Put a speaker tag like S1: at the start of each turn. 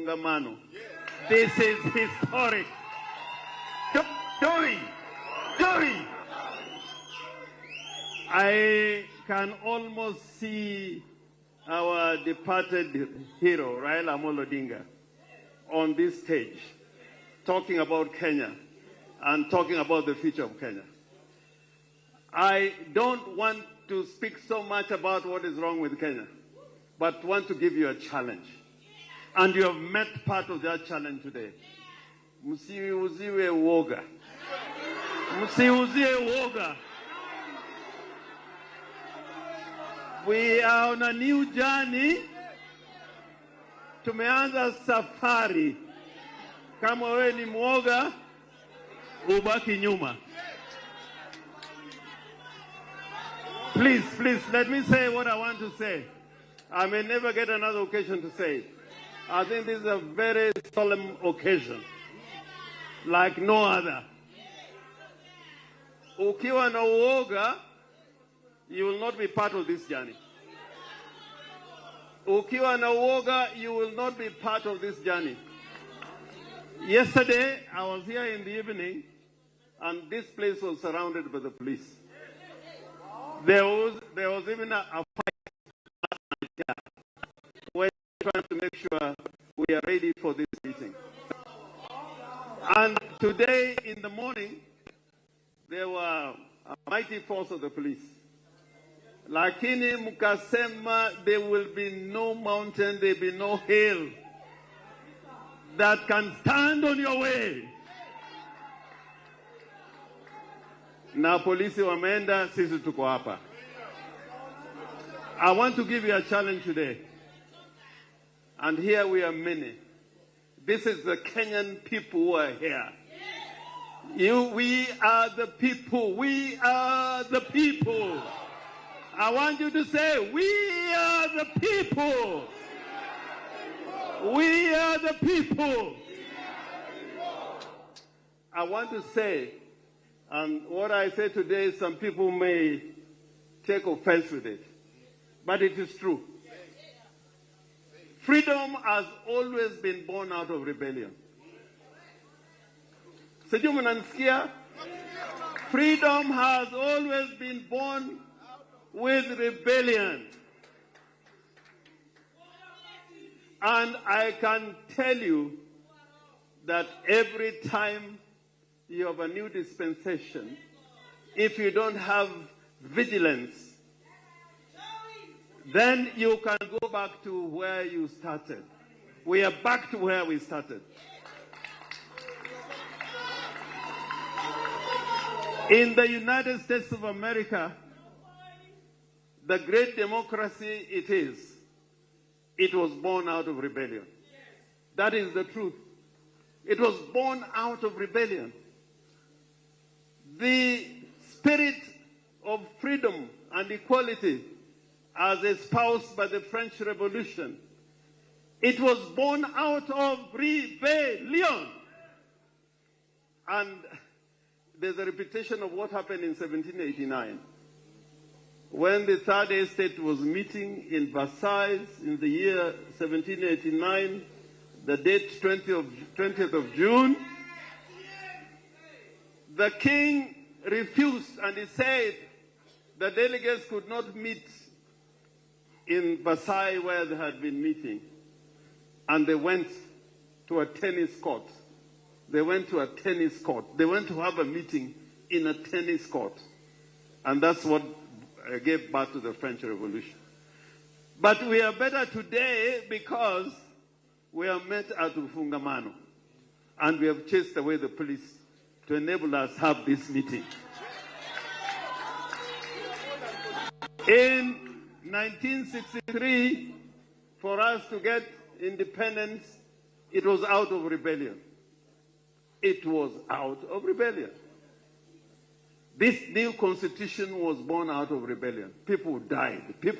S1: Ufungamano. This is historic. Doi! I can almost see our departed hero, Raila Odinga, on this stage, talking about Kenya and talking about the future of Kenya. I don't want to speak so much about what is wrong with Kenya, but want to give you a challenge. And you have met part of that challenge today. Msiuziwe woga. Msiuziwe woga. We are on a new journey. Tumeanza safari. Kama wewe ni mwoga, ubaki nyuma. Please, let me say what I want to say. I may never get another occasion to say it. I think this is a very solemn occasion, like no other. Ukiwa na uoga, you will not be part of this journey. Ukiwa na uoga, you will not be part of this journey. Yesterday, I was here in the evening, and this place was surrounded by the police. There was even a fight where we're trying to make sure we are ready for this meeting. And today in the morning, there were a mighty force of the police. Lakini mukasema there will be no mountain, there will be no hill that can stand on your way. Na polisi wameenda, sisi tuko hapa. I want to give you a challenge today. And here we are many. This is the Kenyan people who are here. We are the people. We are the people. I want you to say, we are the people. We are the people. I want to say, and what I say today, some people may take offense with it, but it is true. Freedom has always been born out of rebellion. Sijui mnanisikia? Freedom has always been born with rebellion. And I can tell you that every time you have a new dispensation, if you don't have vigilance, then you can go back to where you started. We are back to where we started. In the United States of America, the great democracy it is, it was born out of rebellion. That is the truth. It was born out of rebellion. The spirit of freedom and equality as espoused by the French Revolution, it was born out of rebellion. And there's a repetition of what happened in 1789. When the Third Estate was meeting in Versailles in the year 1789, the date 20th of June, the king refused and he said the delegates could not meet in Versailles where they had been meeting. And they went to a tennis court. They went to a tennis court. They went to have a meeting in a tennis court. And that's what gave birth to the French Revolution. But we are better today because we are met at Ufungamano. And we have chased away the police to enable us to have this meeting. In 1963, for us to get independence, it was out of rebellion. It was out of rebellion. This new constitution was born out of rebellion. People died. People